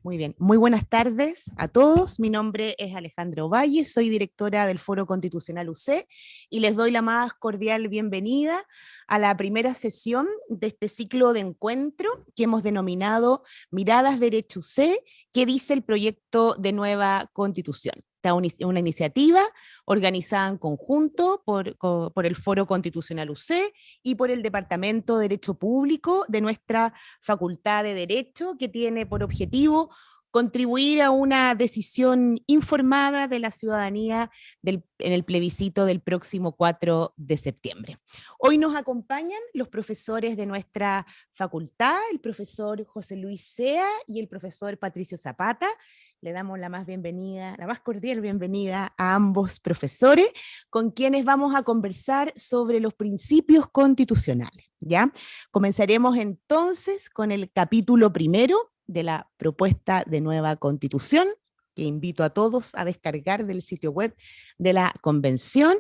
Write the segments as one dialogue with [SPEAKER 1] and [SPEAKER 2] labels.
[SPEAKER 1] Muy bien, muy buenas tardes a todos. Mi nombre es Alejandra Ovalle, soy directora del Foro Constitucional UC y les doy la más cordial bienvenida a la primera sesión de este ciclo de encuentro que hemos denominado Miradas Derecho UC, que dice el proyecto de nueva Constitución. Una iniciativa organizada en conjunto por el Foro Constitucional UC y por el Departamento de Derecho Público de nuestra Facultad de Derecho, que tiene por objetivo contribuir a una decisión informada de la ciudadanía en el plebiscito del próximo 4 de septiembre. Hoy nos acompañan los profesores de nuestra facultad, el profesor José Luis Sea y el profesor Patricio Zapata. Le damos la más cordial bienvenida a ambos profesores, con quienes vamos a conversar sobre los principios constitucionales. ¿Ya? Comenzaremos entonces con el capítulo primero de la propuesta de nueva Constitución, que invito a todos a descargar del sitio web de la Convención.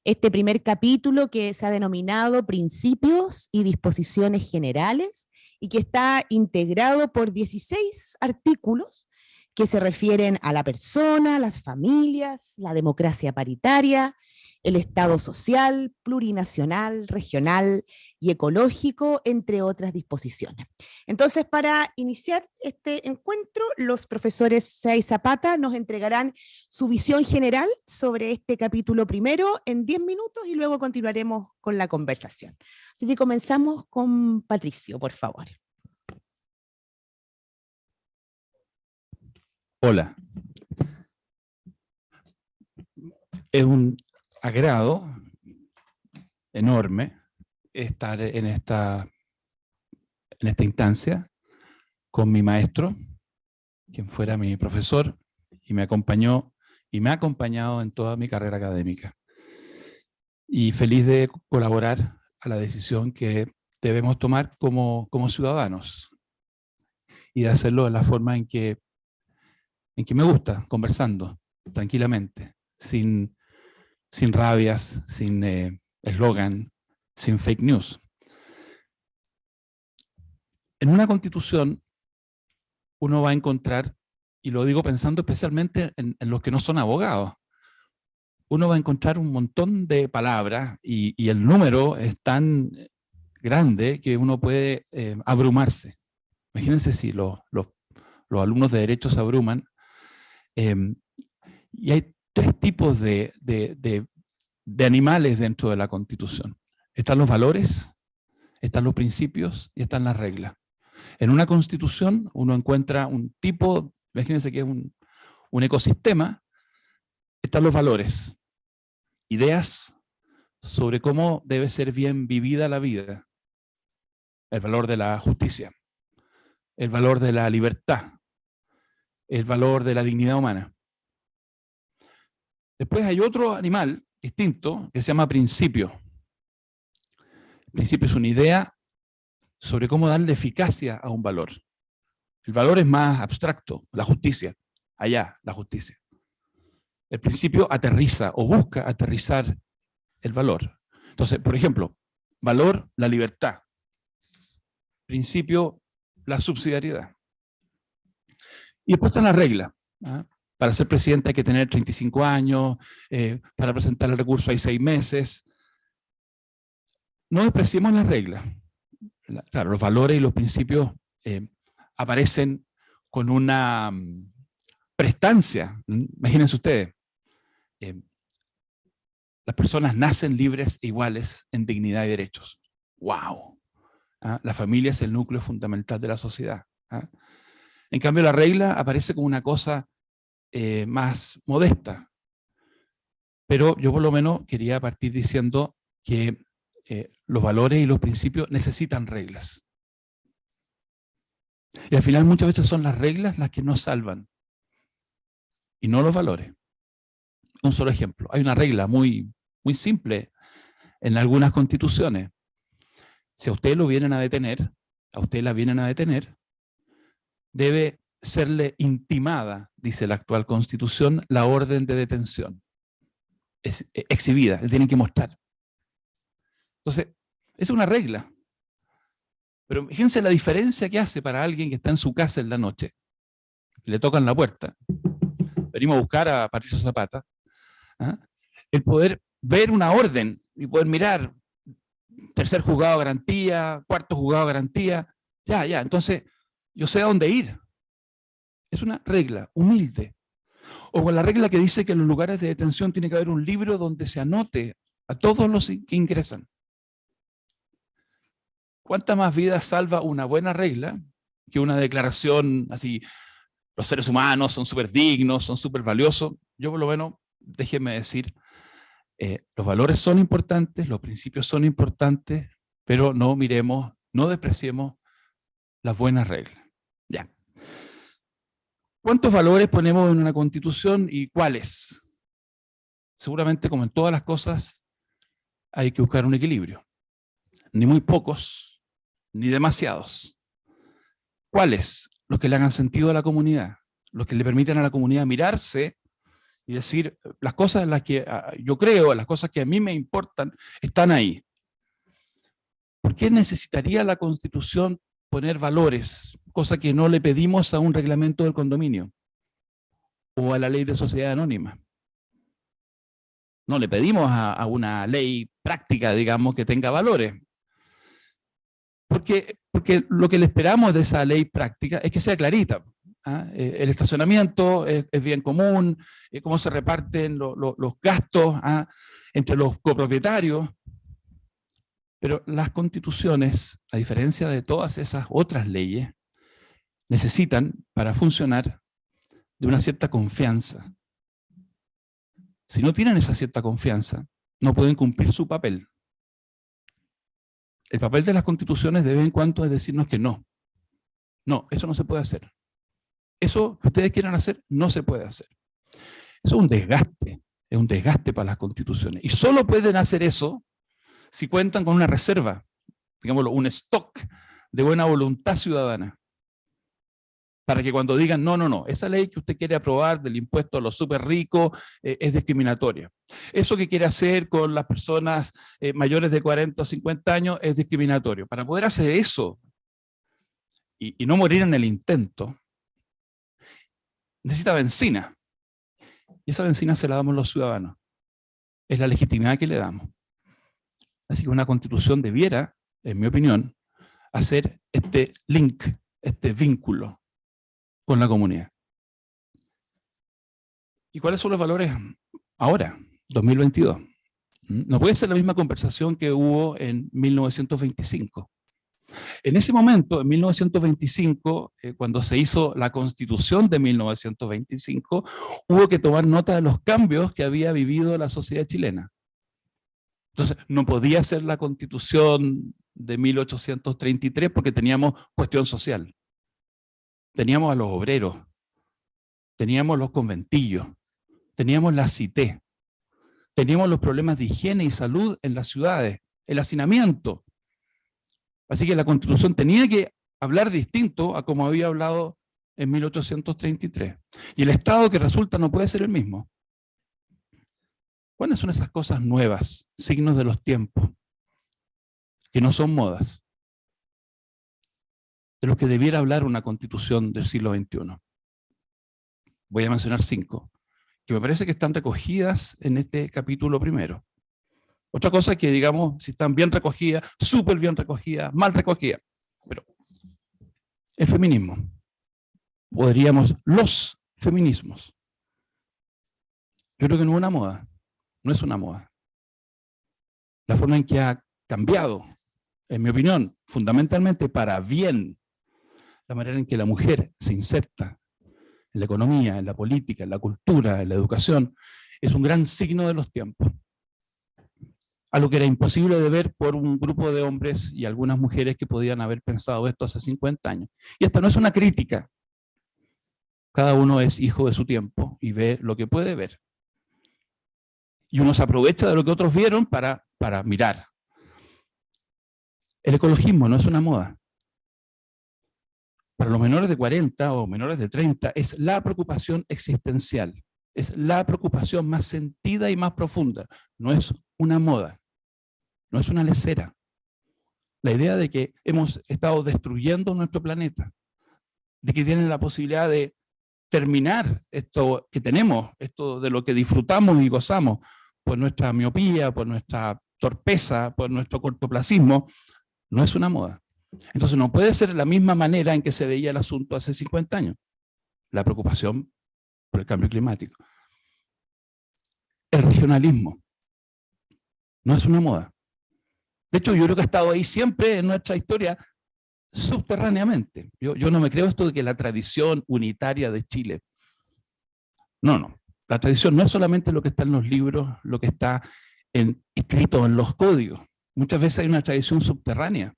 [SPEAKER 1] Este primer capítulo, que se ha denominado Principios y Disposiciones Generales y que está integrado por 16 artículos que se refieren a la persona, las familias, la democracia paritaria, el Estado social, plurinacional, regional y ecológico, entre otras disposiciones. Entonces, para iniciar este encuentro, los profesores Sea y Zapata nos entregarán su visión general sobre este capítulo primero en 10 minutos y luego continuaremos con la conversación. Así que comenzamos con Patricio, por favor.
[SPEAKER 2] Hola. Es un agrado enorme estar en esta instancia con mi maestro, quien fuera mi profesor, y me acompañó y me ha acompañado en toda mi carrera académica. Y feliz de colaborar a la decisión que debemos tomar como ciudadanos, y de hacerlo de la forma en que me gusta, conversando tranquilamente, sin rabias, sin eslogan, sin fake news. En una constitución uno va a encontrar, y lo digo pensando especialmente en los que no son abogados, uno va a encontrar un montón de palabras y el número es tan grande que uno puede abrumarse. Imagínense si los alumnos de Derecho se abruman. Y hay tres tipos de animales dentro de la Constitución. Están los valores, están los principios y están las reglas. En una Constitución uno encuentra un tipo, imagínense que es un ecosistema. Están los valores, ideas sobre cómo debe ser bien vivida la vida, el valor de la justicia, el valor de la libertad, el valor de la dignidad humana. Después hay otro animal distinto que se llama principio. El principio es una idea sobre cómo darle eficacia a un valor. El valor es más abstracto, la justicia, allá la justicia. El principio aterriza o busca aterrizar el valor. Entonces, por ejemplo, valor, la libertad. Principio, la subsidiariedad. Y después está la regla. ¿Ah? Para ser presidente hay que tener 35 años, para presentar el recurso hay 6 meses. No despreciemos las reglas. Claro, los valores y los principios aparecen con una prestancia. Imagínense ustedes, las personas nacen libres e iguales en dignidad y derechos. ¡Wow! ¿Ah? La familia es el núcleo fundamental de la sociedad. ¿Ah? En cambio, la regla aparece como una cosa más modesta. Pero yo por lo menos quería partir diciendo que los valores y los principios necesitan reglas. Y al final muchas veces son las reglas las que nos salvan, y no los valores. Un solo ejemplo. Hay una regla muy simple en algunas constituciones. Si a usted lo vienen a detener, a usted la vienen a detener, debe serle intimada, dice la actual Constitución, la orden de detención. Es exhibida, le tienen que mostrar. Entonces, es una regla. Pero fíjense la diferencia que hace para alguien que está en su casa en la noche. le tocan la puerta, venimos a buscar a Patricio Zapata, ¿ah? El poder ver una orden y poder mirar, tercer juzgado de garantía, cuarto juzgado de garantía, ya, entonces yo sé a dónde ir. Es una regla humilde. O con la regla que dice que en los lugares de detención tiene que haber un libro donde se anote a todos los que ingresan. ¿Cuánta más vida salva una buena regla que una declaración así, los seres humanos son súper dignos, son súper valiosos? Yo por lo menos, déjenme decir, los valores son importantes, los principios son importantes, pero no miremos, no despreciemos las buenas reglas. Ya. ¿Cuántos valores ponemos en una constitución y cuáles? Seguramente, como en todas las cosas, hay que buscar un equilibrio. Ni muy pocos, ni demasiados. ¿Cuáles? Los que le hagan sentido a la comunidad, los que le permitan a la comunidad mirarse y decir, las cosas en las que yo creo, las cosas que a mí me importan, están ahí. ¿Por qué necesitaría la Constitución poner valores, cosa que no le pedimos a un reglamento del condominio o a la ley de sociedad anónima? No le pedimos a una ley práctica, digamos, que tenga valores. Porque lo que le esperamos de esa ley práctica es que sea clarita. El estacionamiento es bien común, cómo se reparten los gastos entre los copropietarios. Pero las constituciones, a diferencia de todas esas otras leyes, necesitan, para funcionar, de una cierta confianza. Si no tienen esa cierta confianza, no pueden cumplir su papel. El papel de las constituciones de vez en cuando es decirnos que no. No, eso no se puede hacer. Eso que ustedes quieran hacer, no se puede hacer. Eso es un desgaste para las constituciones. Y solo pueden hacer eso si cuentan con una reserva, digámoslo, un stock de buena voluntad ciudadana. Para que cuando digan, no, esa ley que usted quiere aprobar del impuesto a los súper ricos es discriminatoria. Eso que quiere hacer con las personas mayores de 40 o 50 años es discriminatorio. Para poder hacer eso y no morir en el intento, necesita benzina. Y esa benzina se la damos los ciudadanos. Es la legitimidad que le damos. Así que una constitución debiera, en mi opinión, hacer este link, este vínculo con la comunidad. ¿Y cuáles son los valores ahora, 2022? No puede ser la misma conversación que hubo en 1925. En ese momento, en 1925, cuando se hizo la Constitución de 1925, hubo que tomar nota de los cambios que había vivido la sociedad chilena. Entonces, no podía ser la Constitución de 1833 porque teníamos cuestión social. Teníamos a los obreros, teníamos los conventillos, teníamos la CITES, teníamos los problemas de higiene y salud en las ciudades, el hacinamiento. Así que la Constitución tenía que hablar distinto a como había hablado en 1833. Y el Estado que resulta no puede ser el mismo. ¿Cuáles son esas cosas nuevas, signos de los tiempos, que no son modas, de los que debiera hablar una Constitución del siglo XXI? Voy a mencionar 5, que me parece que están recogidas en este capítulo primero. Otra cosa es que, digamos, si están bien recogidas, súper bien recogidas, mal recogidas. Pero el feminismo, los feminismos. Yo creo que no es una moda, no es una moda. La forma en que ha cambiado, en mi opinión, fundamentalmente para bien, la manera en que la mujer se inserta en la economía, en la política, en la cultura, en la educación, es un gran signo de los tiempos. Algo que era imposible de ver por un grupo de hombres y algunas mujeres que podían haber pensado esto hace 50 años. Y esta no es una crítica. Cada uno es hijo de su tiempo y ve lo que puede ver. Y uno se aprovecha de lo que otros vieron para mirar. El ecologismo no es una moda. Para los menores de 40 o menores de 30 es la preocupación existencial. Es la preocupación más sentida y más profunda. No es una moda. No es una lesera. La idea de que hemos estado destruyendo nuestro planeta, de que tienen la posibilidad de terminar esto que tenemos, esto de lo que disfrutamos y gozamos, por nuestra miopía, por nuestra torpeza, por nuestro cortoplacismo, no es una moda. Entonces no puede ser la misma manera en que se veía el asunto hace 50 años. La preocupación por el cambio climático. El regionalismo no es una moda. De hecho, yo creo que ha estado ahí siempre en nuestra historia, subterráneamente. Yo no me creo esto de que la tradición unitaria de Chile. No. La tradición no es solamente lo que está en los libros, lo que está escrito en los códigos. Muchas veces hay una tradición subterránea.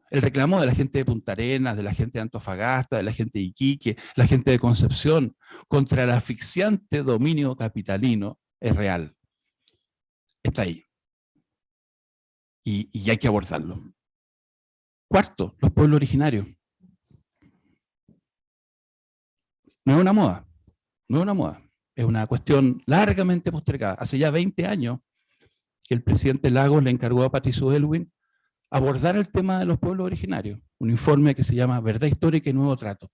[SPEAKER 2] El reclamo de la gente de Punta Arenas, de la gente de Antofagasta, de la gente de Iquique, la gente de Concepción, contra el asfixiante dominio capitalino es real. Está ahí. Y hay que abordarlo. Cuarto, los pueblos originarios. No es una moda. No es una moda. Es una cuestión largamente postergada. Hace ya 20 años que el presidente Lagos le encargó a Patricio Aylwin abordar el tema de los pueblos originarios, un informe que se llama Verdad Histórica y Nuevo Trato.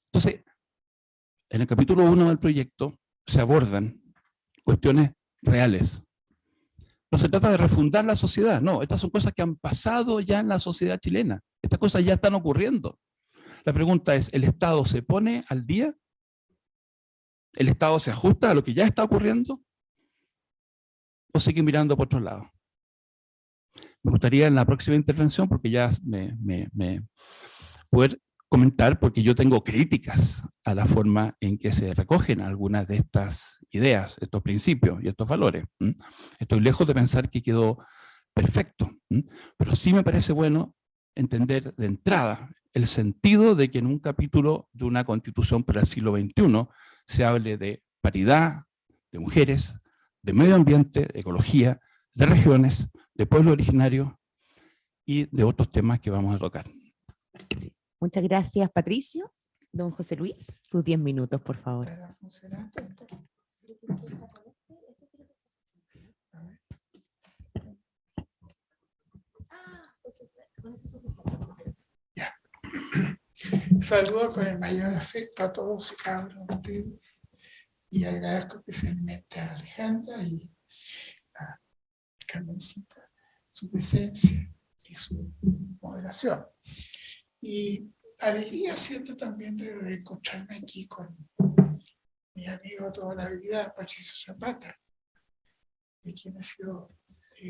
[SPEAKER 2] Entonces, en el capítulo 1 del proyecto se abordan cuestiones reales. No se trata de refundar la sociedad, no, estas son cosas que han pasado ya en la sociedad chilena, estas cosas ya están ocurriendo. La pregunta es, ¿el Estado se pone al día? ¿El Estado se ajusta a lo que ya está ocurriendo? ¿O sigue mirando por otro lado? Me gustaría en la próxima intervención, porque ya poder comentar, porque yo tengo críticas a la forma en que se recogen algunas de estas ideas, estos principios y estos valores. Estoy lejos de pensar que quedó perfecto, pero sí me parece bueno entender de entrada el sentido de que en un capítulo de una constitución para el siglo XXI se hable de paridad, de mujeres, de medio ambiente, de ecología, de regiones, de pueblos originarios y de otros temas que vamos a tocar.
[SPEAKER 1] Muchas gracias, Patricio. Don José Luis, sus 10 minutos, por favor.
[SPEAKER 3] Ya. Saludo con el mayor afecto a todos y cada uno de ustedes y agradezco especialmente a Alejandra y a Carmencita su presencia y su moderación. Y alegría siento también de encontrarme aquí con mi amigo toda la vida, Patricio Zapata, de quien he sido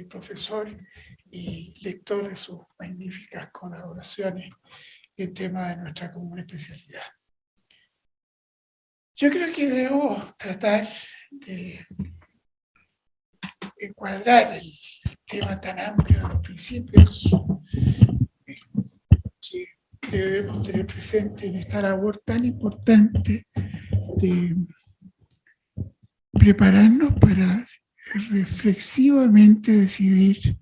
[SPEAKER 3] profesor y lector de sus magníficas colaboraciones en tema de nuestra común especialidad. Yo creo que debo tratar de encuadrar el tema tan amplio de los principios que debemos tener presente en esta labor tan importante de prepararnos para reflexivamente decidir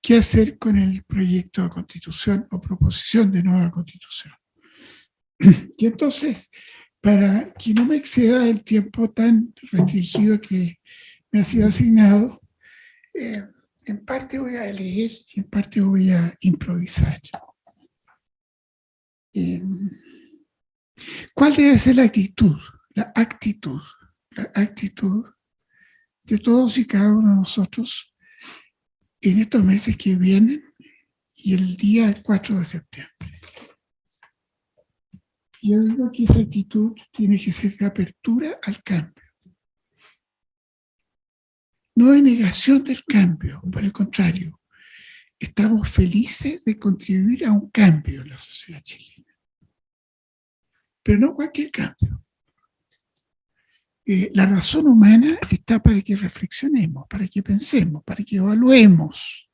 [SPEAKER 3] qué hacer con el proyecto de constitución o proposición de nueva constitución. Y entonces, para que no me exceda el tiempo tan restringido que me ha sido asignado, en parte voy a leer y en parte voy a improvisar. ¿Cuál debe ser la actitud? La actitud de todos y cada uno de nosotros en estos meses que vienen y el día 4 de septiembre. Yo digo que esa actitud tiene que ser de apertura al cambio. No de negación del cambio, por el contrario, estamos felices de contribuir a un cambio en la sociedad chilena. Pero no cualquier cambio. La razón humana está para que reflexionemos, para que pensemos, para que evaluemos,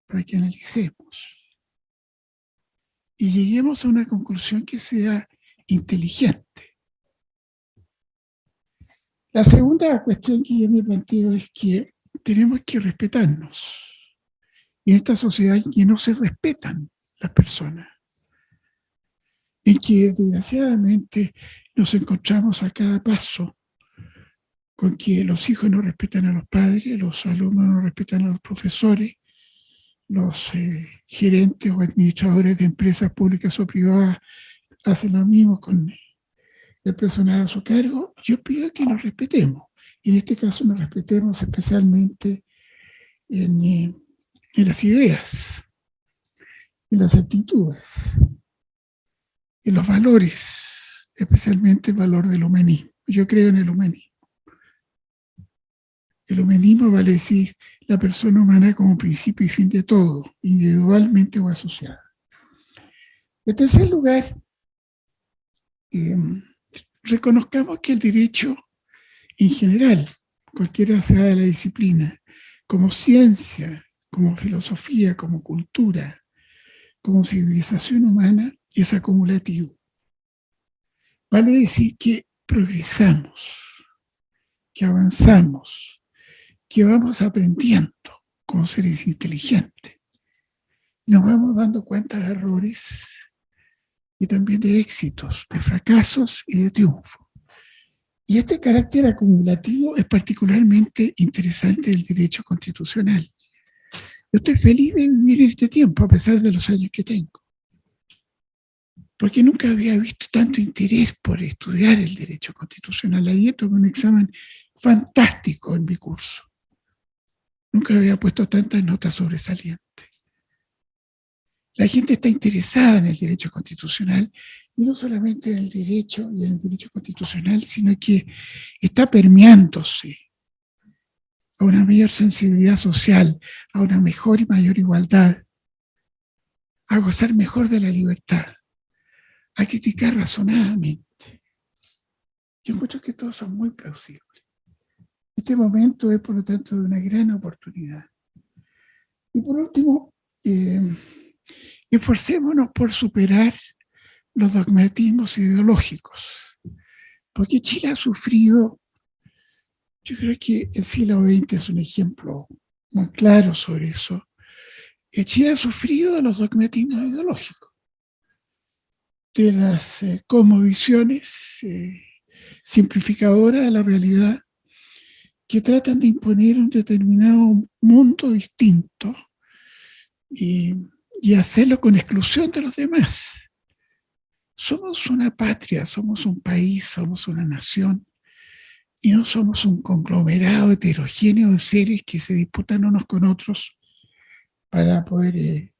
[SPEAKER 3] para que analicemos. Y lleguemos a una conclusión que sea inteligente. La segunda cuestión que yo me planteo es que tenemos que respetarnos. Y en esta sociedad en que no se respetan las personas, en que desgraciadamente nos encontramos a cada paso con que los hijos no respetan a los padres, los alumnos no respetan a los profesores, los gerentes o administradores de empresas públicas o privadas hace lo mismo con el personal a su cargo, yo pido que nos respetemos. Y en este caso nos respetemos especialmente en las ideas, en las actitudes, en los valores, especialmente el valor del humanismo. Yo creo en el humanismo. El humanismo vale decir la persona humana como principio y fin de todo, individualmente o asociada. En tercer lugar, reconozcamos que el derecho en general, cualquiera sea la disciplina, como ciencia, como filosofía, como cultura, como civilización humana, es acumulativo. Vale decir que progresamos, que avanzamos, que vamos aprendiendo como seres inteligentes. Nos vamos dando cuenta de errores y también de éxitos, de fracasos y de triunfos. Y este carácter acumulativo es particularmente interesante del derecho constitucional. Yo estoy feliz de vivir este tiempo a pesar de los años que tengo, porque nunca había visto tanto interés por estudiar el derecho constitucional. Ayer tomé un examen fantástico en mi curso. Nunca había puesto tantas notas sobresalientes. La gente está interesada en el derecho constitucional, y no solamente en el derecho y en el derecho constitucional, sino que está permeándose a una mayor sensibilidad social, a una mejor y mayor igualdad, a gozar mejor de la libertad, a criticar razonadamente. Yo encuentro que todos son muy plausibles. Este momento es, por lo tanto, de una gran oportunidad. Y por último, esforcémonos por superar los dogmatismos ideológicos, porque Chile ha sufrido, yo creo que el siglo XX es un ejemplo muy claro sobre eso. Chile ha sufrido de los dogmatismos ideológicos, de las cosmovisiones simplificadoras de la realidad, que tratan de imponer un determinado mundo distinto y hacerlo con exclusión de los demás. Somos una patria, somos un país, somos una nación, y no somos un conglomerado heterogéneo de seres que se disputan unos con otros para poder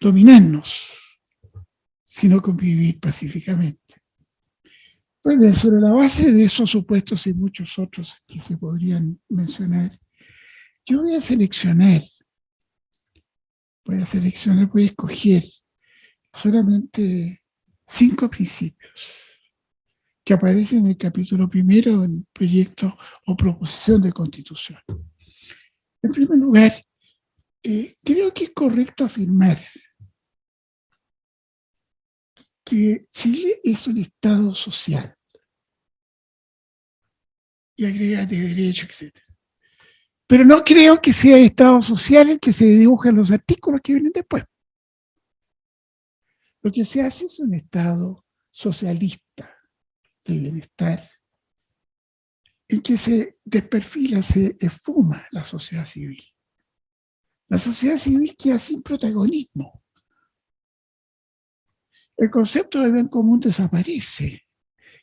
[SPEAKER 3] dominarnos, sino convivir pacíficamente. Bueno, sobre la base de esos supuestos y muchos otros que se podrían mencionar, yo voy a escoger solamente 5 principios que aparecen en el capítulo primero del proyecto o proposición de constitución. En primer lugar, creo que es correcto afirmar que Chile es un Estado social, y agrega de derecho, etc. Pero no creo que sea Estado social el que se dibuja en los artículos que vienen después. Lo que se hace es un Estado socialista del bienestar, en que se desperfila, se esfuma la sociedad civil. La sociedad civil queda sin protagonismo. El concepto de bien común desaparece,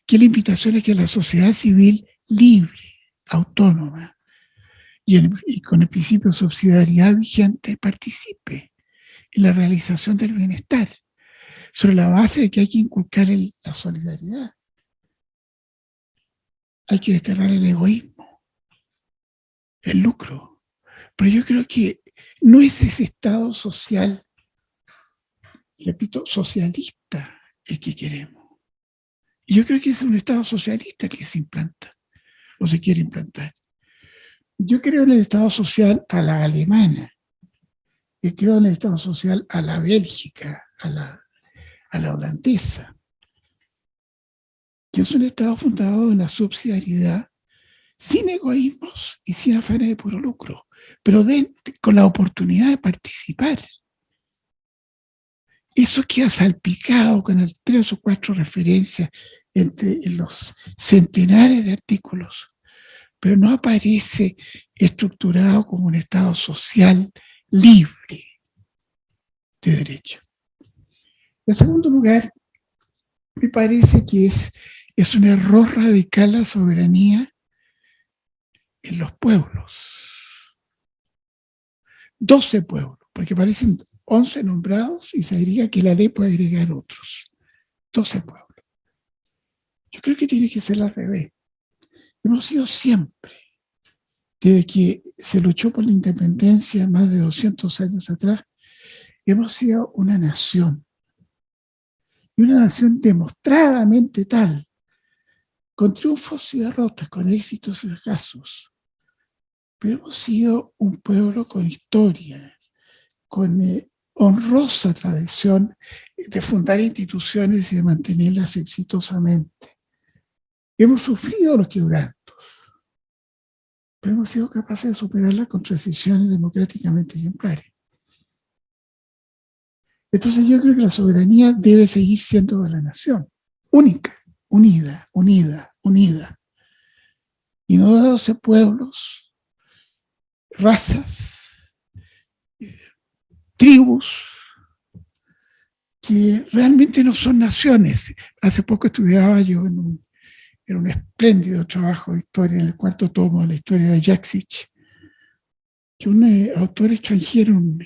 [SPEAKER 3] que la invitación es que la sociedad civil libre, autónoma, y con el principio de subsidiariedad vigente, participe en la realización del bienestar, sobre la base de que hay que inculcar la solidaridad. Hay que desterrar el egoísmo, el lucro. Pero yo creo que no es ese Estado social, repito, socialista el que queremos. Y yo creo que es un Estado socialista el que se implanta, o se quiere implantar. Yo creo en el Estado social a la alemana, y creo en el Estado social a la Bélgica, a la holandesa, que es un Estado fundado en la subsidiariedad, sin egoísmos y sin afanes de puro lucro, pero con la oportunidad de participar. Eso queda salpicado con 3 o 4 referencias entre los centenares de artículos, pero no aparece estructurado como un Estado social libre de derecho. En segundo lugar, me parece que es un error radical la soberanía en los pueblos. 12 pueblos, porque parecen 11 nombrados y se diría que la ley puede agregar otros. 12 pueblos. Yo creo que tiene que ser al revés. Hemos sido siempre, desde que se luchó por la independencia más de 200 años atrás, hemos sido una nación. Y una nación demostradamente tal, con triunfos y derrotas, con éxitos y fracasos. Pero hemos sido un pueblo con historia, con honrosa tradición de fundar instituciones y de mantenerlas exitosamente. Hemos sufrido los quebrantos, pero hemos sido capaces de superarlas con transiciones democráticamente ejemplares. Entonces yo creo que la soberanía debe seguir siendo de la nación, única, unida, unida, unida. Y no de 12 pueblos, razas, tribus, que realmente no son naciones. Hace poco estudiaba yo en un espléndido trabajo de historia, en el 4º tomo de la historia de Jaksic, que un autor extranjero, un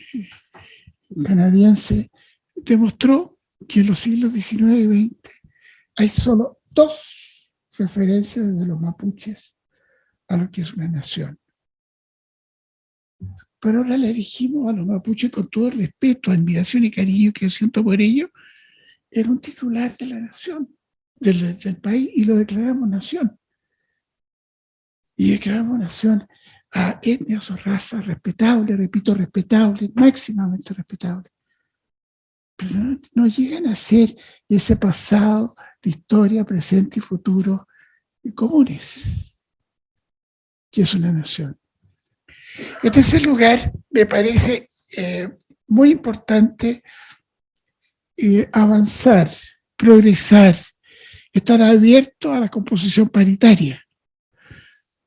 [SPEAKER 3] canadiense, demostró que en los siglos XIX y XX hay solo 2 referencias de los mapuches a lo que es una nación. Pero ahora le elegimos a los mapuches con todo el respeto, admiración y cariño que yo siento por ellos. Era un titular de la nación, del país, y lo declaramos nación. Y declaramos nación a etnias o razas respetables, repito, respetables, máximamente respetables. Pero no llegan a ser ese pasado de historia, presente y futuro comunes, que es una nación. En tercer lugar, me parece muy importante avanzar, progresar, estar abierto a la composición paritaria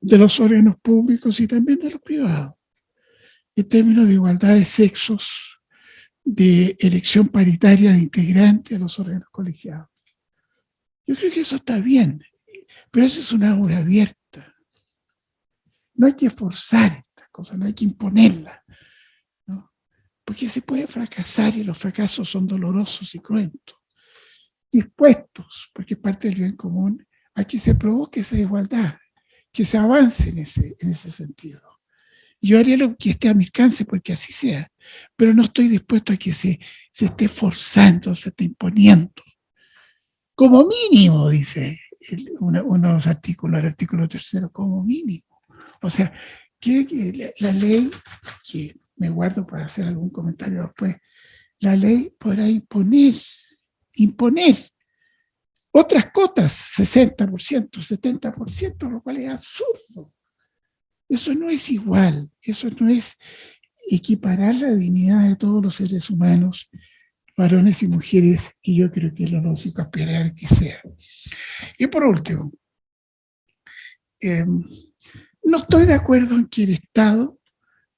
[SPEAKER 3] de los órganos públicos y también de los privados, en términos de igualdad de sexos, de elección paritaria de integrantes a los órganos colegiados. Yo creo que eso está bien, pero eso es una obra abierta. No hay que forzar estas cosas, no hay que imponerlas, ¿no? Porque se puede fracasar y los fracasos son dolorosos y cruentos. Dispuestos, porque es parte del bien común, a que se provoque esa igualdad, que se avance en ese sentido. Yo haré lo que esté a mi alcance porque así sea, pero no estoy dispuesto a que se esté forzando, se esté imponiendo. Como mínimo, dice uno de los artículos, el artículo 3, como mínimo. O sea, que la ley, que me guardo para hacer algún comentario después, la ley podrá imponer otras cotas, 60%, 70%, lo cual es absurdo. Eso no es igual, eso no es equiparar la dignidad de todos los seres humanos, varones y mujeres, y yo creo que es lo lógico aspirar que sea. Y por último, no estoy de acuerdo en que el Estado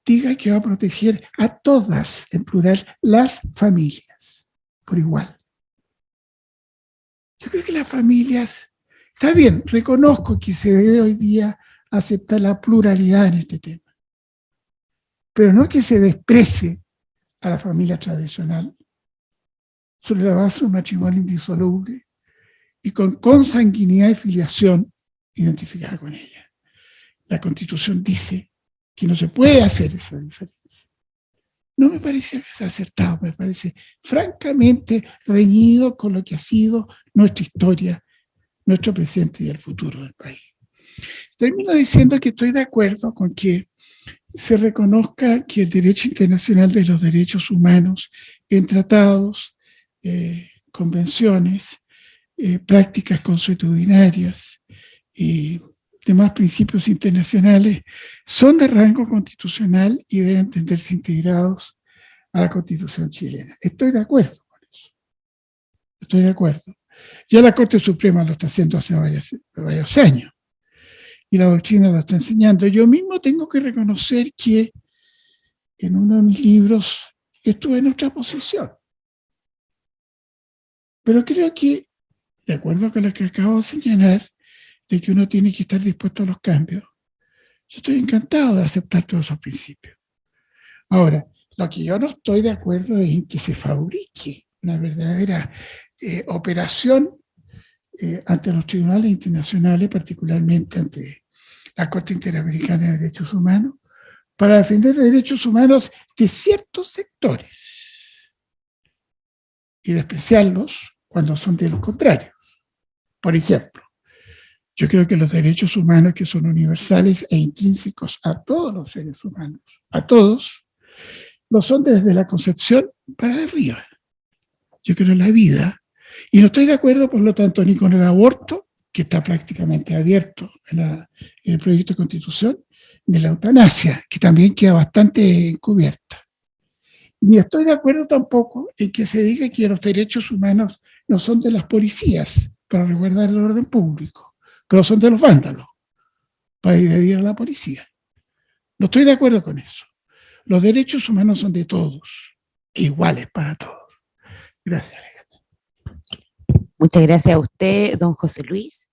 [SPEAKER 3] diga que va a proteger a todas, en plural, las familias, por igual. Yo creo que las familias, está bien, reconozco que se debe hoy día aceptar la pluralidad en este tema, pero no que se desprecie a la familia tradicional sobre la base de un matrimonio indisoluble y con consanguinidad y filiación identificada con ella. La Constitución dice que no se puede hacer esa diferencia. No me parece acertado, me parece francamente reñido con lo que ha sido nuestra historia, nuestro presente y el futuro del país. Termino diciendo que estoy de acuerdo con que se reconozca que el derecho internacional de los derechos humanos en tratados, convenciones, prácticas consuetudinarias y demás principios internacionales son de rango constitucional y deben entenderse integrados a la Constitución chilena. Estoy de acuerdo con eso. Estoy de acuerdo. Ya la Corte Suprema lo está haciendo hace varios años y la doctrina lo está enseñando. Yo mismo tengo que reconocer que en uno de mis libros estuve en otra posición. Pero creo que, de acuerdo con lo que acabo de señalar, de que uno tiene que estar dispuesto a los cambios, yo estoy encantado de aceptar todos esos principios. Ahora, lo que yo no estoy de acuerdo es en que se fabrique una verdadera operación ante los tribunales internacionales, particularmente ante la Corte Interamericana de Derechos Humanos, para defender los derechos humanos de ciertos sectores y despreciarlos cuando son de los contrarios. Por ejemplo, yo creo que los derechos humanos, que son universales e intrínsecos a todos los seres humanos, a todos, lo son desde la concepción para arriba. Yo creo en la vida. Y no estoy de acuerdo, por lo tanto, ni con el aborto, que está prácticamente abierto en el proyecto de Constitución, ni la eutanasia, que también queda bastante encubierta. Ni estoy de acuerdo tampoco en que se diga que los derechos humanos no son de las policías para resguardar el orden público, pero son de los vándalos para agredir a la policía. No estoy de acuerdo con eso. Los derechos humanos son de todos, iguales para todos. Gracias, Alejandra.
[SPEAKER 1] Muchas gracias a usted, don José Luis.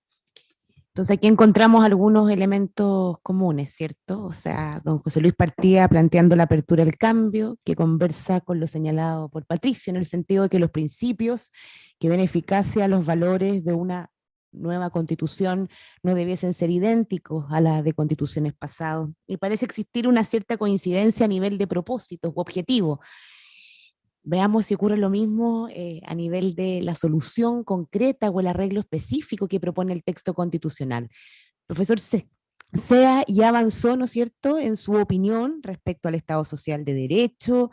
[SPEAKER 1] Entonces aquí encontramos algunos elementos comunes, ¿cierto? O sea, don José Luis partía planteando la apertura del cambio, que conversa con lo señalado por Patricio, en el sentido de que los principios que den eficacia a los valores de una nueva constitución no debiesen ser idénticos a las de constituciones pasadas. Y parece existir una cierta coincidencia a nivel de propósitos u objetivos. Veamos si ocurre lo mismo a nivel de la solución concreta o el arreglo específico que propone el texto constitucional. Profesor Sea ya avanzó, ¿no es cierto?, en su opinión respecto al Estado Social de Derecho,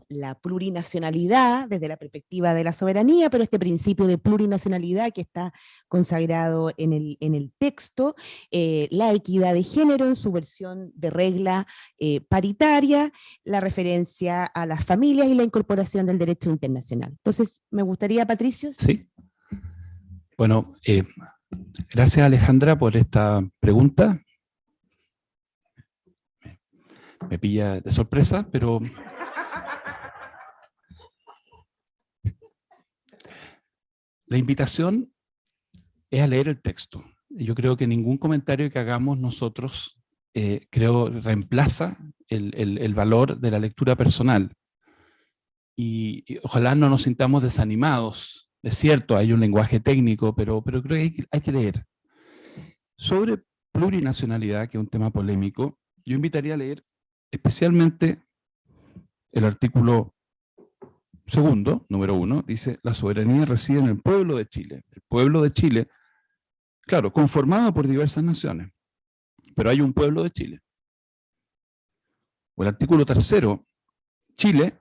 [SPEAKER 1] la plurinacionalidad desde la perspectiva de la soberanía, pero este principio de plurinacionalidad que está consagrado en el texto, la equidad de género en su versión de regla paritaria, la referencia a las familias y la incorporación del derecho internacional. Entonces, me gustaría, Patricio.
[SPEAKER 2] Sí. Bueno, gracias, Alejandra, por esta pregunta. Me pilla de sorpresa, pero la invitación es a leer el texto. Yo creo que ningún comentario que hagamos nosotros, reemplaza el valor de la lectura personal. Y ojalá no nos sintamos desanimados. Es cierto, hay un lenguaje técnico, pero creo que hay que leer. Sobre plurinacionalidad, que es un tema polémico, yo invitaría a leer especialmente el artículo segundo, número 1, dice: la soberanía reside en el pueblo de Chile. El pueblo de Chile, claro, conformado por diversas naciones, pero hay un pueblo de Chile. O el artículo 3, Chile,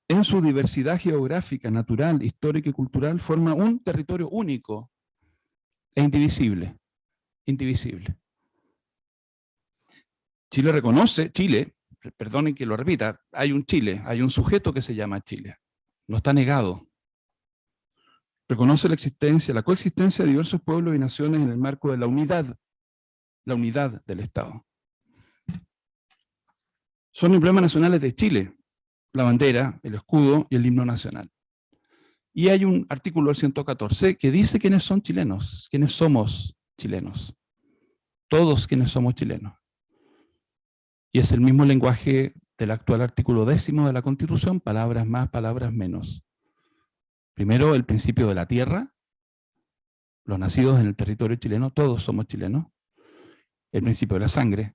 [SPEAKER 2] en su diversidad geográfica, natural, histórica y cultural, forma un territorio único e indivisible. Chile reconoce, perdonen que lo repita, hay un Chile, hay un sujeto que se llama Chile. No está negado. Reconoce la coexistencia de diversos pueblos y naciones en el marco de la unidad del Estado. Son emblemas nacionales de Chile: la bandera, el escudo y el himno nacional. Y hay un artículo del 114 que dice quiénes son chilenos, quiénes somos chilenos. Todos quienes somos chilenos. Y es el mismo lenguaje del actual artículo 10 de la Constitución, palabras más, palabras menos. Primero, el principio de la tierra. Los nacidos en el territorio chileno, todos somos chilenos. El principio de la sangre.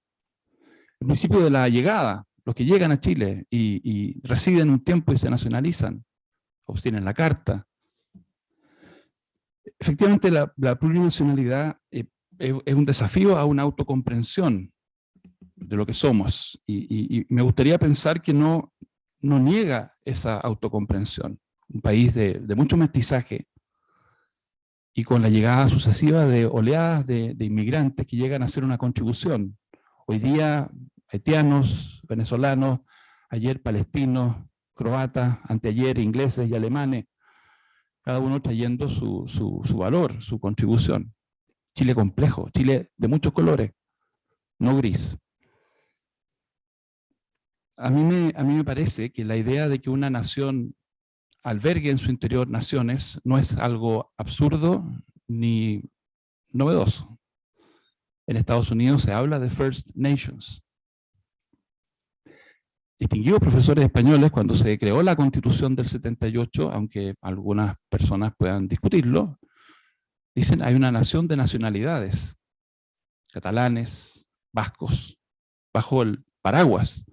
[SPEAKER 2] El principio de la llegada. Los que llegan a Chile y residen un tiempo y se nacionalizan, obtienen la carta. Efectivamente, la plurinacionalidad es un desafío a una autocomprensión de lo que somos. Y me gustaría pensar que no niega esa autocomprensión. Un país de mucho mestizaje y con la llegada sucesiva de oleadas de inmigrantes que llegan a hacer una contribución. Hoy día, haitianos, venezolanos, ayer palestinos, croatas, anteayer ingleses y alemanes, cada uno trayendo su valor, su contribución. Chile complejo, Chile de muchos colores, no gris. a mí me parece que la idea de que una nación albergue en su interior naciones no es algo absurdo ni novedoso. En Estados Unidos se habla de First Nations. Distinguidos profesores españoles, cuando se creó la Constitución del 78, aunque algunas personas puedan discutirlo, dicen hay una nación de nacionalidades, catalanes, vascos, bajo el paraguas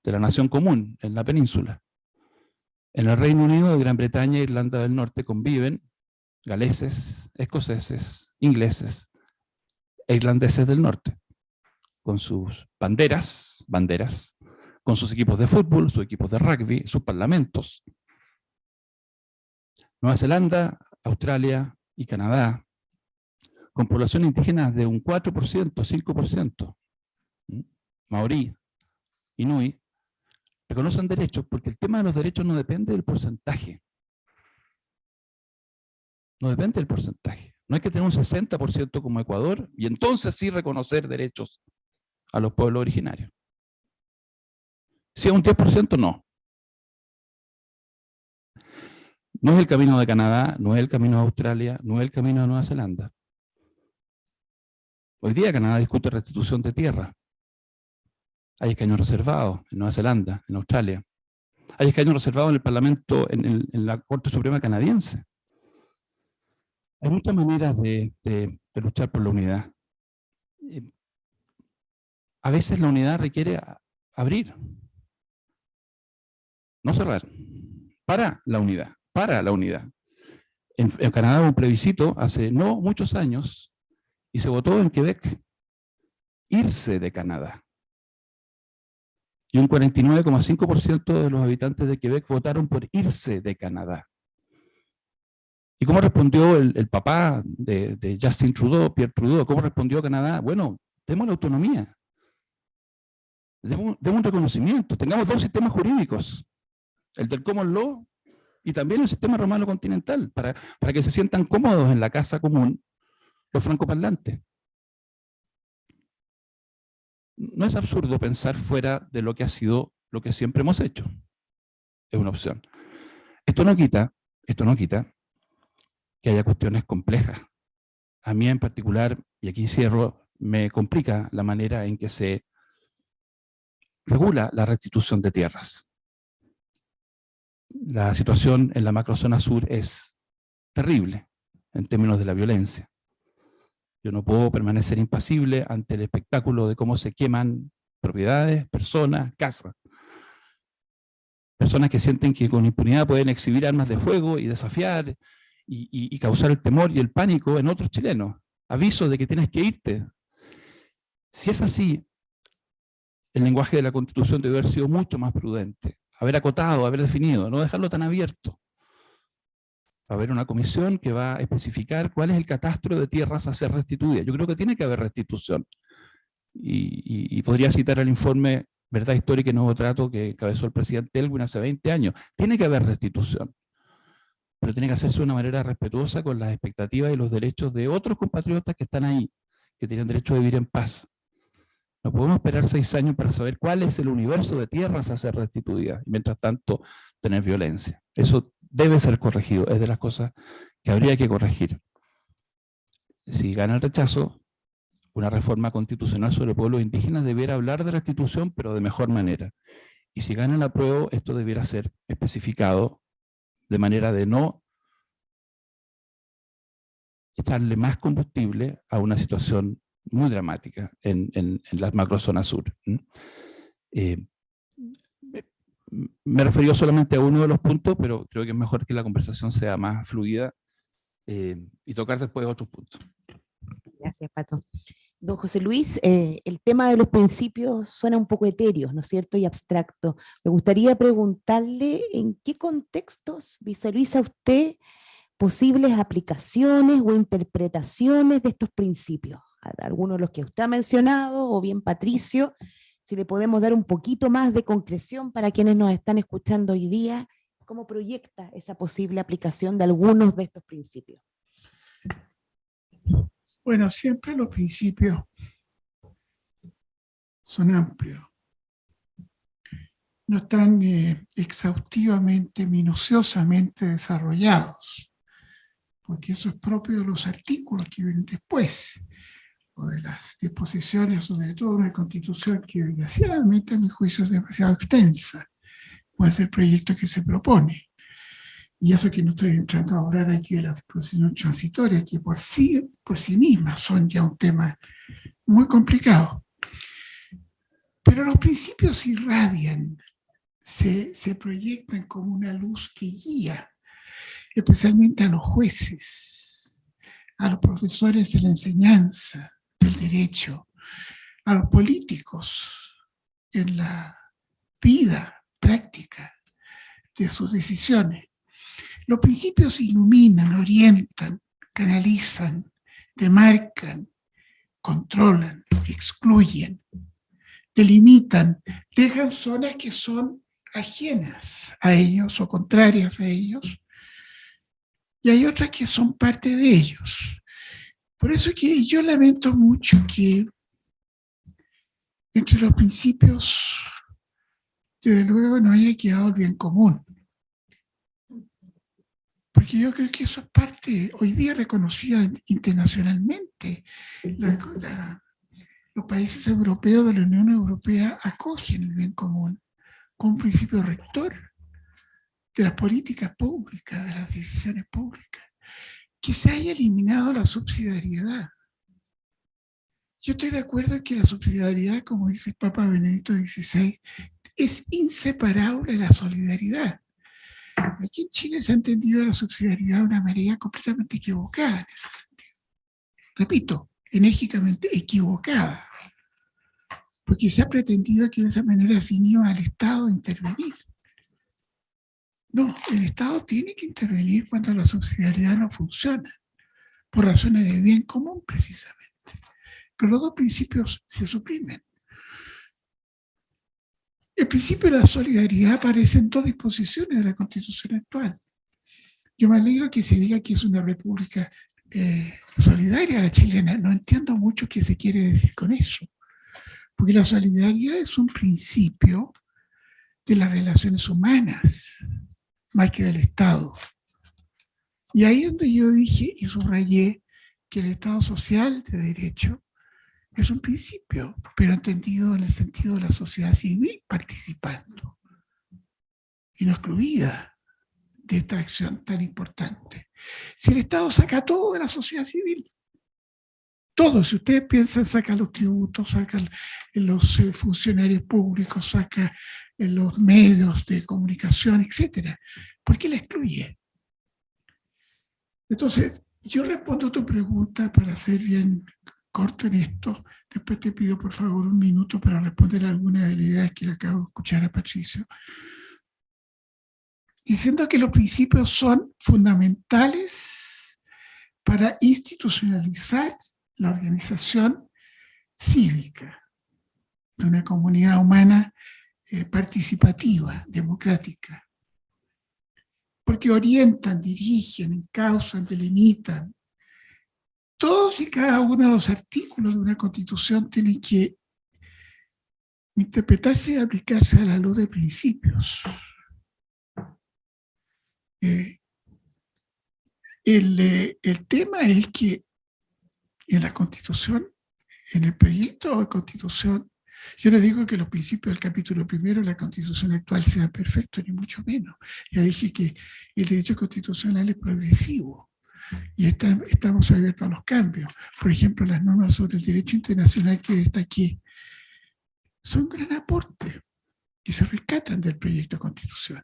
[SPEAKER 2] de la nación común en la península. En el Reino Unido, Gran Bretaña e Irlanda del Norte conviven galeses, escoceses, ingleses e irlandeses del norte, con sus banderas, con sus equipos de fútbol, sus equipos de rugby, sus parlamentos. Nueva Zelanda, Australia y Canadá, con población indígena de un 4%, 5%, maorí, inuit, reconocen derechos, porque el tema de los derechos no depende del porcentaje. No depende del porcentaje. No hay que tener un 60% como Ecuador y entonces sí reconocer derechos a los pueblos originarios. Si es un 10%, no. No es el camino de Canadá, no es el camino de Australia, no es el camino de Nueva Zelanda. Hoy día Canadá discute restitución de tierra. Hay escaños reservados en Nueva Zelanda, en Australia. Hay escaños reservados en el Parlamento, en la Corte Suprema canadiense. Hay muchas maneras de luchar por la unidad. A veces la unidad requiere abrir, no cerrar, para la unidad, para la unidad. En Canadá hubo un plebiscito hace no muchos años y se votó en Quebec irse de Canadá. Y un 49,5% de los habitantes de Quebec votaron por irse de Canadá. ¿Y cómo respondió el papá de Justin Trudeau, Pierre Trudeau? ¿Cómo respondió Canadá? Bueno, demos la autonomía. Demos un reconocimiento. Tengamos dos sistemas jurídicos. El del common law y también el sistema romano continental, para que se sientan cómodos en la casa común los francoparlantes. No es absurdo pensar fuera de lo que ha sido lo que siempre hemos hecho. Es una opción. Esto no quita que haya cuestiones complejas. A mí en particular, y aquí cierro, me complica la manera en que se regula la restitución de tierras. La situación en la macrozona sur es terrible en términos de la violencia. Yo no puedo permanecer impasible ante el espectáculo de cómo se queman propiedades, personas, casas. Personas que sienten que con impunidad pueden exhibir armas de fuego y desafiar y causar el temor y el pánico en otros chilenos. Aviso de que tienes que irte. Si es así, el lenguaje de la Constitución debe haber sido mucho más prudente. Haber acotado, haber definido, no dejarlo tan abierto. Va a haber una comisión que va a especificar cuál es el catastro de tierras a ser restituida. Yo creo que tiene que haber restitución. Y podría citar el informe Verdad Histórica y Nuevo Trato que encabezó el presidente Elwin hace 20 años. Tiene que haber restitución. Pero tiene que hacerse de una manera respetuosa con las expectativas y los derechos de otros compatriotas que están ahí, que tienen derecho a vivir en paz. No podemos esperar 6 años para saber cuál es el universo de tierras a ser restituidas y mientras tanto tener violencia. Eso debe ser corregido, es de las cosas que habría que corregir. Si gana el rechazo, una reforma constitucional sobre pueblos indígenas debiera hablar de restitución, pero de mejor manera. Y si gana el apruebo, esto debiera ser especificado de manera de no echarle más combustible a una situación muy dramática en la macrozona sur. Me referí solamente a uno de los puntos, pero creo que es mejor que la conversación sea más fluida y tocar después otros puntos.
[SPEAKER 1] Gracias, Pato. Don José Luis, el tema de los principios suena un poco etéreo, ¿no es cierto? Y abstracto. Me gustaría preguntarle en qué contextos visualiza usted posibles aplicaciones o interpretaciones de estos principios. Algunos de los que usted ha mencionado, o bien Patricio, si le podemos dar un poquito más de concreción para quienes nos están escuchando hoy día, cómo proyecta esa posible aplicación de algunos de estos principios.
[SPEAKER 3] Bueno, siempre los principios son amplios. no están exhaustivamente, minuciosamente desarrollados, porque eso es propio de los artículos que vienen después, o de las disposiciones, o de toda una constitución que desgraciadamente a mi juicio es demasiado extensa, puede ser el proyecto que se propone. Y eso que no estoy entrando a hablar aquí de las disposiciones transitorias, que por sí mismas son ya un tema muy complicado. Pero los principios irradian, se proyectan como una luz que guía, especialmente a los jueces, a los profesores de la enseñanza, del derecho, a los políticos en la vida práctica de sus decisiones. Los principios iluminan, orientan, canalizan, demarcan, controlan, excluyen, delimitan, dejan zonas que son ajenas a ellos o contrarias a ellos, y hay otras que son parte de ellos. Por eso es que yo lamento mucho que entre los principios, desde luego, no haya quedado el bien común. Porque yo creo que eso es parte, hoy día reconocida internacionalmente. Los países europeos de la Unión Europea acogen el bien común como un principio rector de las políticas públicas, de las decisiones públicas. Que se haya eliminado la subsidiariedad. Yo estoy de acuerdo en que la subsidiariedad, como dice el Papa Benedicto XVI, es inseparable de la solidaridad. Aquí en Chile se ha entendido la subsidiariedad de una manera completamente equivocada en ese sentido. Repito, enérgicamente equivocada. Porque se ha pretendido que de esa manera se iba al Estado a intervenir. No, el Estado tiene que intervenir cuando la subsidiariedad no funciona, por razones de bien común precisamente. Pero los dos principios se suprimen. El principio de la solidaridad aparece en dos disposiciones de la Constitución actual. Yo me alegro que se diga que es una república solidaria la chilena. No entiendo mucho qué se quiere decir con eso. Porque la solidaridad es un principio de las relaciones humanas, más que del Estado. Y ahí es donde yo dije y subrayé que el Estado social de derecho es un principio, pero entendido en el sentido de la sociedad civil participando y no excluida de esta acción tan importante. Si el Estado saca todo de la sociedad civil, todo, si ustedes piensan, saca los tributos, saca los funcionarios públicos, saca los medios de comunicación, etc. ¿Por qué la excluye? Entonces, yo respondo a tu pregunta para ser bien corto en esto. Después te pido, por favor, un minuto para responder a algunas de las ideas que le acabo de escuchar a Patricio. Diciendo que los principios son fundamentales para institucionalizar la organización cívica de una comunidad humana participativa, democrática. Porque orientan, dirigen, encausan, delimitan. Todos y cada uno de los artículos de una constitución tienen que interpretarse y aplicarse a la luz de principios. El tema es que en la Constitución, en el proyecto de Constitución, yo no digo que los principios del capítulo primero de la Constitución actual sean perfectos, ni mucho menos. Ya dije que el derecho constitucional es progresivo y estamos abiertos a los cambios. Por ejemplo, las normas sobre el derecho internacional que está aquí son un gran aporte y se rescatan del proyecto de Constitución.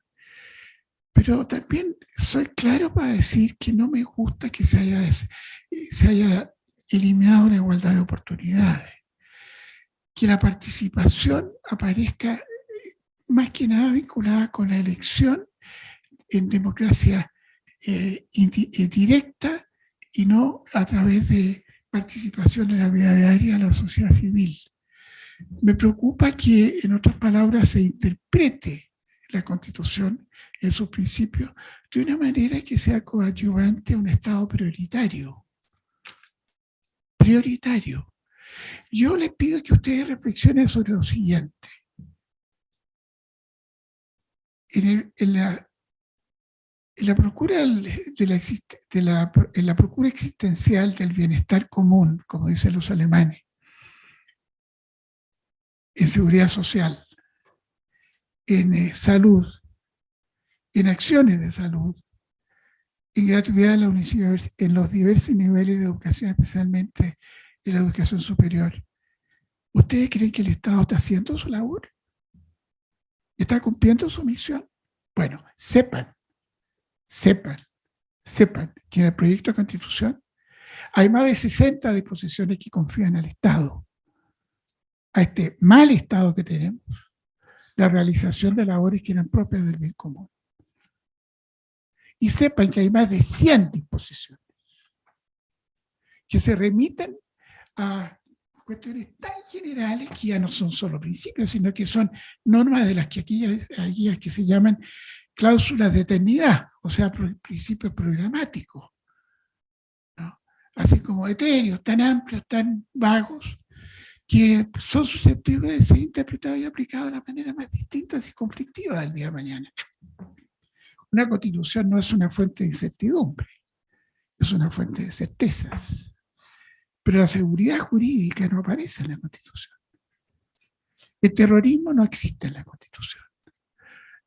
[SPEAKER 3] Pero también soy claro para decir que no me gusta que se haya eliminado la igualdad de oportunidades. Que la participación aparezca más que nada vinculada con la elección en democracia directa y no a través de participación en la vida diaria de la sociedad civil. Me preocupa que, en otras palabras, se interprete la Constitución en sus principios de una manera que sea coadyuvante a un Estado prioritario. Prioritario. Yo les pido que ustedes reflexionen sobre lo siguiente. en la procura en la procura existencial del bienestar común, como dicen los alemanes, en seguridad social, en salud, en acciones de salud, en gratuidad en los diversos niveles de educación, especialmente en la educación superior. ¿Ustedes creen que el Estado está haciendo su labor? ¿Está cumpliendo su misión? Bueno, sepan que en el proyecto de Constitución hay más de 60 disposiciones que confían al Estado, a este mal Estado que tenemos, la realización de labores que eran propias del bien común. Y sepan que hay más de 100 disposiciones que se remiten a cuestiones tan generales que ya no son solo principios, sino que son normas de las que aquellas que se llaman cláusulas de eternidad, o sea, principios programáticos, ¿no? Así como etéreos, tan amplios, tan vagos, que son susceptibles de ser interpretados y aplicados de la manera más distinta y conflictiva del día de mañana. Una constitución no es una fuente de incertidumbre, es una fuente de certezas. Pero la seguridad jurídica no aparece en la Constitución. El terrorismo no existe en la Constitución.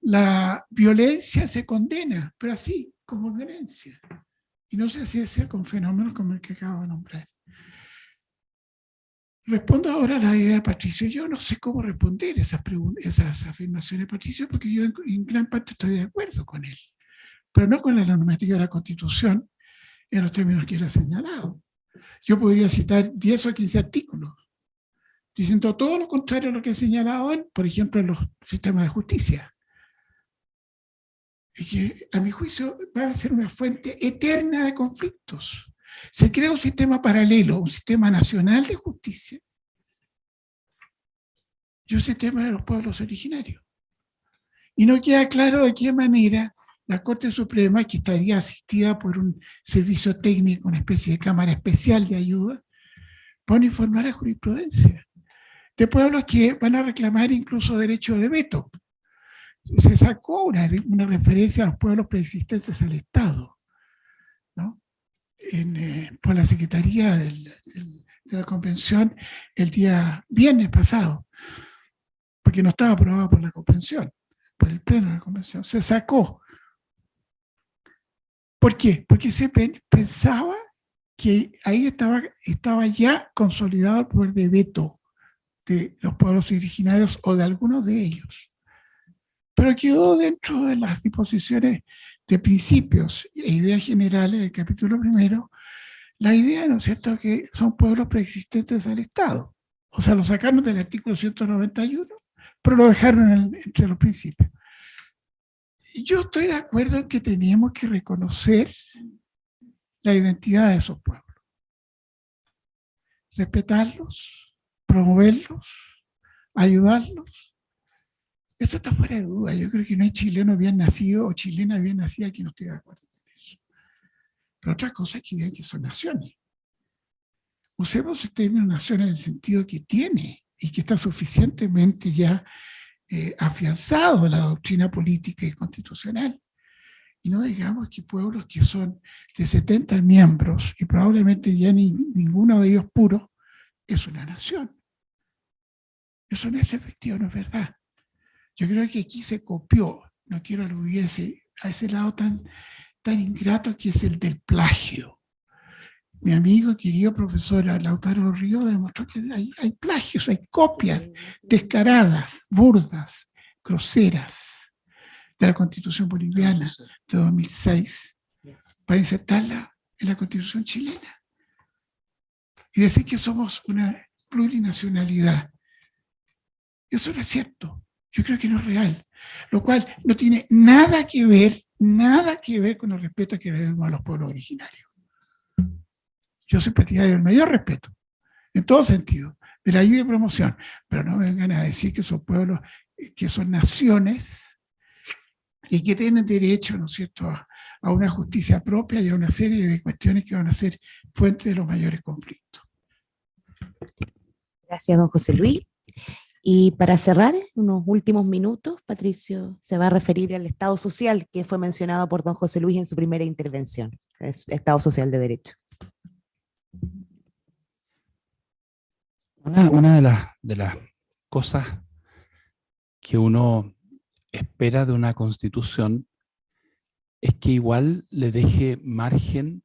[SPEAKER 3] La violencia se condena, pero así, como violencia. Y no se asocia con fenómenos como el que acabo de nombrar. Respondo ahora a la idea de Patricio. Yo no sé cómo responder esas afirmaciones de Patricio, porque yo en gran parte estoy de acuerdo con él, pero no con la normativa de la Constitución en los términos que él ha señalado. Yo podría citar 10 o 15 artículos diciendo todo lo contrario a lo que he señalado él, por ejemplo, en los sistemas de justicia. Y que, a mi juicio, va a ser una fuente eterna de conflictos. Se crea un sistema paralelo, un sistema nacional de justicia y un sistema de los pueblos originarios. Y no queda claro de qué manera la Corte Suprema, que estaría asistida por un servicio técnico, una especie de cámara especial de ayuda, va a uniformar la jurisprudencia de pueblos que van a reclamar incluso derecho de veto. Se sacó una referencia a los pueblos preexistentes al Estado, ¿no? Por la Secretaría de la Convención el día viernes pasado, porque no estaba aprobado por la Convención, por el Pleno de la Convención. Se sacó. ¿Por qué? Porque se pensaba que ahí estaba ya consolidado el poder de veto de los pueblos originarios o de algunos de ellos. Pero quedó dentro de las disposiciones de principios e ideas generales del capítulo primero, la idea, ¿no es cierto?, que son pueblos preexistentes al Estado. O sea, lo sacaron del artículo 191, pero lo dejaron entre los principios. Yo estoy de acuerdo en que teníamos que reconocer la identidad de esos pueblos, respetarlos, promoverlos, ayudarlos. Eso está fuera de duda. Yo creo que no hay chileno bien nacido o chilena bien nacida que no esté de acuerdo con eso. Pero otra cosa es que digan que son naciones. Usemos el término nación en el sentido que tiene y que está suficientemente ya afianzado en la doctrina política y constitucional. Y no digamos que pueblos que son de 70 miembros y probablemente ya ninguno de ellos puro es una nación. Eso no es efectivo, no es verdad. Yo creo que aquí se copió, no quiero aludir a ese lado tan ingrato que es el del plagio. Mi amigo, querido profesor Lautaro Río demostró que hay plagios, hay copias descaradas, burdas, groseras de la Constitución boliviana de 2006 para insertarla en la Constitución chilena. Y decir que somos una plurinacionalidad. Eso no es cierto. Yo creo que no es real. Lo cual no tiene nada que ver con el respeto que le debemos a los pueblos originarios. Yo soy partidario del mayor respeto, en todo sentido, de la ayuda y promoción, pero no vengan a decir que son pueblos, que son naciones y que tienen derecho, ¿no es cierto?, a una justicia propia y a una serie de cuestiones que van a ser fuente de los mayores conflictos.
[SPEAKER 1] Gracias, don José Luis. Y para cerrar, unos últimos minutos, Patricio se va a referir al Estado social que fue mencionado por don José Luis en su primera intervención, el Estado social de derecho.
[SPEAKER 2] Una de las cosas que uno espera de una constitución es que igual le deje margen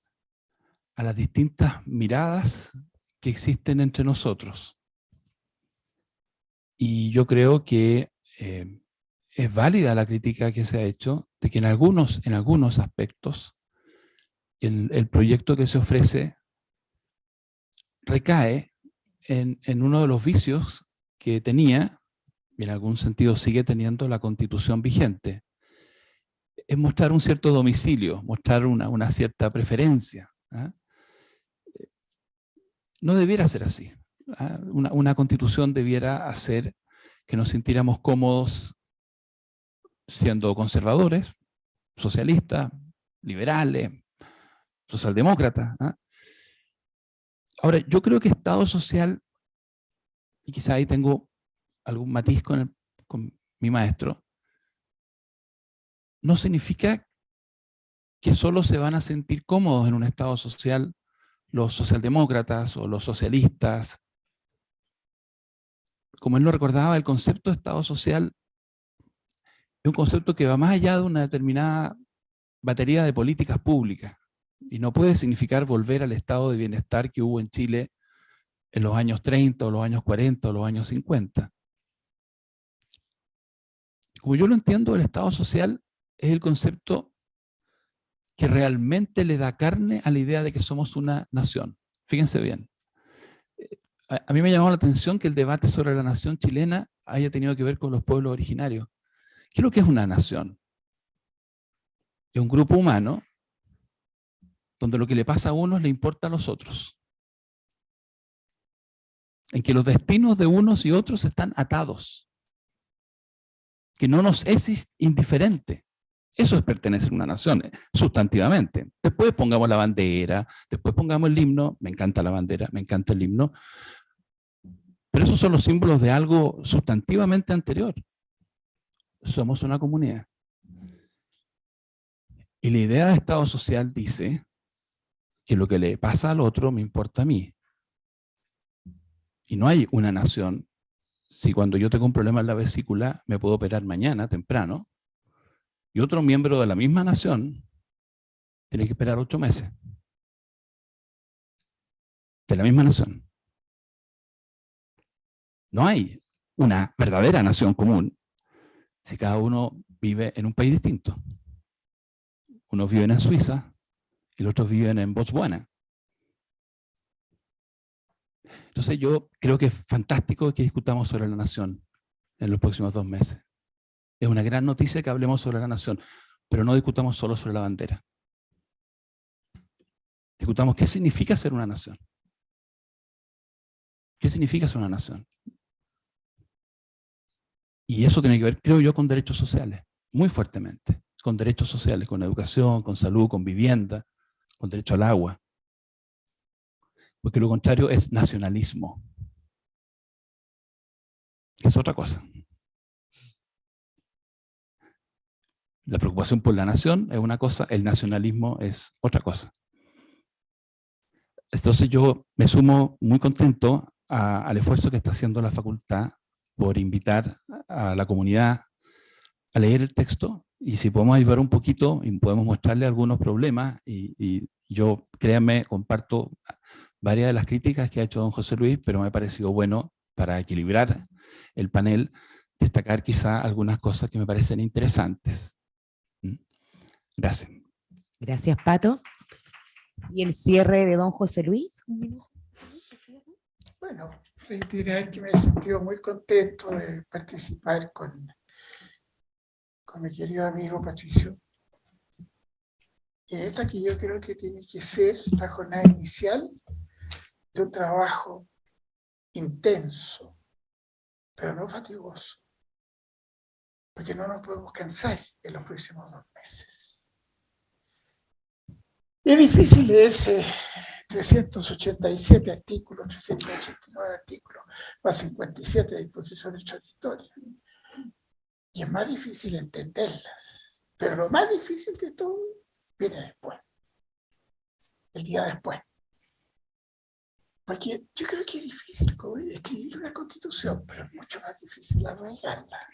[SPEAKER 2] a las distintas miradas que existen entre nosotros. Y yo creo que es válida la crítica que se ha hecho de que en algunos aspectos el proyecto que se ofrece recae en uno de los vicios que tenía, y en algún sentido sigue teniendo, la Constitución vigente. Es mostrar un cierto domicilio, mostrar una cierta preferencia. ¿Ah? No debiera ser así. ¿Ah? Una Constitución debiera hacer que nos sintiéramos cómodos siendo conservadores, socialistas, liberales, socialdemócratas. ¿Ah? Ahora, yo creo que Estado social, y quizá ahí tengo algún matiz con mi maestro, no significa que solo se van a sentir cómodos en un Estado social los socialdemócratas o los socialistas. Como él lo recordaba, el concepto de Estado social es un concepto que va más allá de una determinada batería de políticas públicas y no puede significar volver al estado de bienestar que hubo en Chile en los años 30 o los años 40 o los años 50. Como yo lo entiendo, el Estado social es el concepto que realmente le da carne a la idea de que somos una nación. Fíjense bien. A mí me llamó la atención que el debate sobre la nación chilena haya tenido que ver con los pueblos originarios. ¿Qué es lo que es una nación? Es un grupo humano donde lo que le pasa a unos le importa a los otros. En que los destinos de unos y otros están atados. Que no nos es indiferente. Eso es pertenecer a una nación, sustantivamente. Después pongamos la bandera, después pongamos el himno. Me encanta la bandera, me encanta el himno. Pero esos son los símbolos de algo sustantivamente anterior. Somos una comunidad. Y la idea de Estado social dice que lo que le pasa al otro me importa a mí. Y no hay una nación. Si cuando yo tengo un problema en la vesícula me puedo operar mañana, temprano, y otro miembro de la misma nación tiene que esperar 8 meses. De la misma nación. No hay una verdadera nación común si cada uno vive en un país distinto. Unos viven en Suiza y los otros viven en Botswana. Entonces yo creo que es fantástico que discutamos sobre la nación en los próximos 2 meses. Es una gran noticia que hablemos sobre la nación, pero no discutamos solo sobre la bandera. Discutamos qué significa ser una nación. ¿Qué significa ser una nación? Y eso tiene que ver, creo yo, con derechos sociales, muy fuertemente. Con derechos sociales, con educación, con salud, con vivienda, con derecho al agua. Porque lo contrario es nacionalismo. Que es otra cosa. La preocupación por la nación es una cosa, el nacionalismo es otra cosa. Entonces yo me sumo muy contento al esfuerzo que está haciendo la facultad por invitar a la comunidad a leer el texto, y si podemos ayudar un poquito y podemos mostrarle algunos problemas, y yo, créanme, comparto varias de las críticas que ha hecho don José Luis, pero me ha parecido bueno, para equilibrar el panel, destacar quizá algunas cosas que me parecen interesantes. Gracias.
[SPEAKER 1] Gracias, Pato. ¿Y el cierre de don José Luis?
[SPEAKER 3] Bueno, reiterar que me he sentido muy contento de participar con mi querido amigo Patricio. Y esta que yo creo que tiene que ser la jornada inicial de un trabajo intenso, pero no fatigoso, porque no nos podemos cansar en los próximos 2 meses. Es difícil leerse 387 artículos, 389 artículos, más 57 disposiciones transitorias. Y es más difícil entenderlas. Pero lo más difícil de todo viene después, el día después. Porque yo creo que es difícil escribir una constitución, pero es mucho más difícil arraigarla.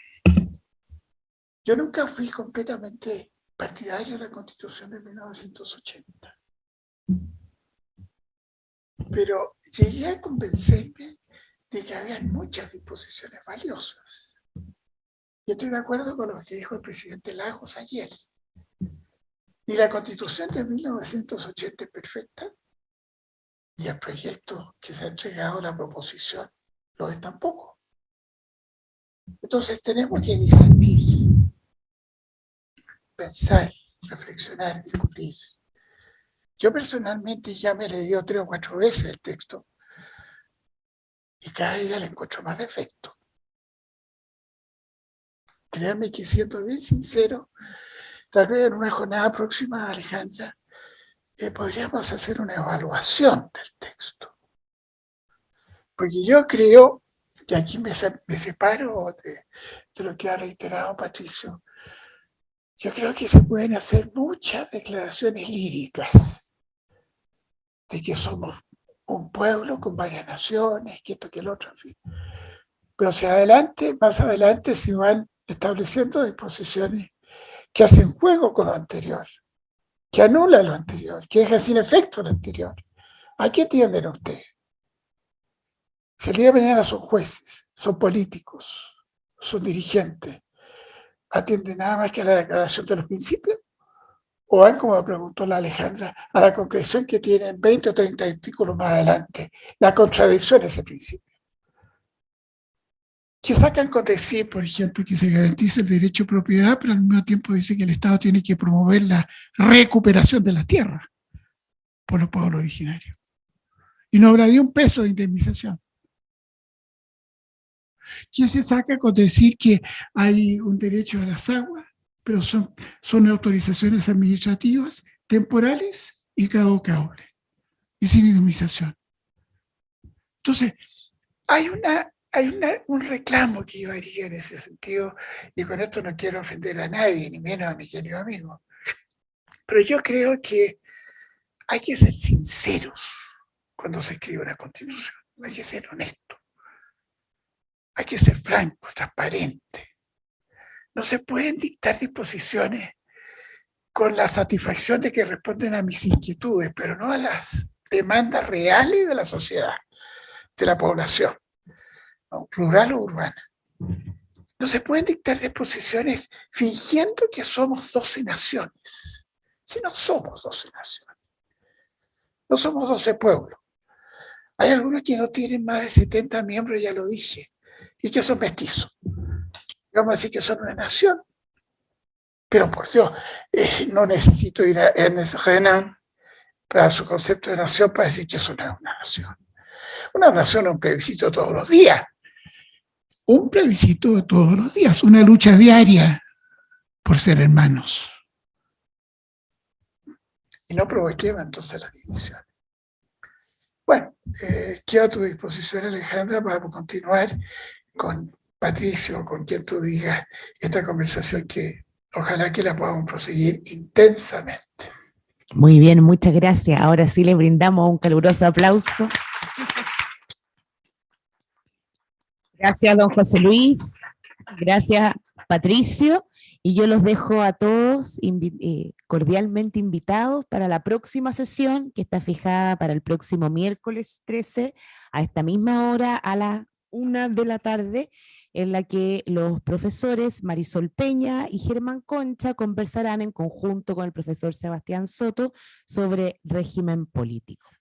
[SPEAKER 3] Yo nunca fui completamente partidario de la Constitución de 1980. Pero llegué a convencerme de que había muchas disposiciones valiosas. Y estoy de acuerdo con lo que dijo el presidente Lagos ayer. Ni la Constitución de 1980 es perfecta, ni el proyecto que se ha entregado, la proposición, lo es tampoco. Entonces tenemos que discernir, pensar, reflexionar, discutir. Yo personalmente ya me he leído 3 o 4 veces el texto y cada día le encuentro más defecto. Créanme que, siendo bien sincero, tal vez en una jornada próxima, Alejandra, podríamos hacer una evaluación del texto. Porque yo creo, y aquí me separo de lo que ha reiterado Patricio, yo creo que se pueden hacer muchas declaraciones líricas de que somos un pueblo con varias naciones, que esto, que el otro, en fin. Pero más adelante se van estableciendo disposiciones que hacen juego con lo anterior, que anulan lo anterior, que dejan sin efecto lo anterior. ¿A qué tienden ustedes? Si el día de mañana son jueces, son políticos, son dirigentes, ¿atienden nada más que a la declaración de los principios? ¿O van, como me preguntó la Alejandra, a la concreción que tienen 20 o 30 artículos más adelante, la contradicción de ese principio? Que sacan con decir, por ejemplo, que se garantiza el derecho a propiedad, pero al mismo tiempo dice que el Estado tiene que promover la recuperación de las tierras por los pueblos originarios. Y no habrá ni un peso de indemnización. ¿Quién se saca con decir que hay un derecho a las aguas, pero son autorizaciones administrativas, temporales y caducables, y sin indemnización? Entonces, hay un reclamo que yo haría en ese sentido, y con esto no quiero ofender a nadie, ni menos a mi querido amigo, pero yo creo que hay que ser sinceros cuando se escribe una constitución, hay que ser honesto, hay que ser franco, transparente. No se pueden dictar disposiciones con la satisfacción de que responden a mis inquietudes, pero no a las demandas reales de la sociedad, de la población, rural o urbana. No se pueden dictar disposiciones fingiendo que somos 12 naciones. Si no somos 12 naciones, no somos 12 pueblos. Hay algunos que no tienen más de 70 miembros, ya lo dije, y que son mestizos. Vamos a decir que son una nación. Pero por Dios, no necesito ir a Ernest Renan para su concepto de nación para decir que eso no es una nación. Una nación es un plebiscito todos los días. Un plebiscito todos los días, una lucha diaria por ser hermanos. Y no provoquemos entonces las divisiones. Bueno, quedo a tu disposición, Alejandra, para continuar con Patricio, con quien tú digas esta conversación que ojalá que la podamos proseguir intensamente.
[SPEAKER 1] Muy bien, muchas gracias. Ahora sí le brindamos un caluroso aplauso. Gracias, don José Luis. Gracias, Patricio. Y yo los dejo a todos cordialmente invitados para la próxima sesión, que está fijada para el próximo miércoles 13, a esta misma hora, a las 1 de la tarde, en la que los profesores Marisol Peña y Germán Concha conversarán en conjunto con el profesor Sebastián Soto sobre régimen político.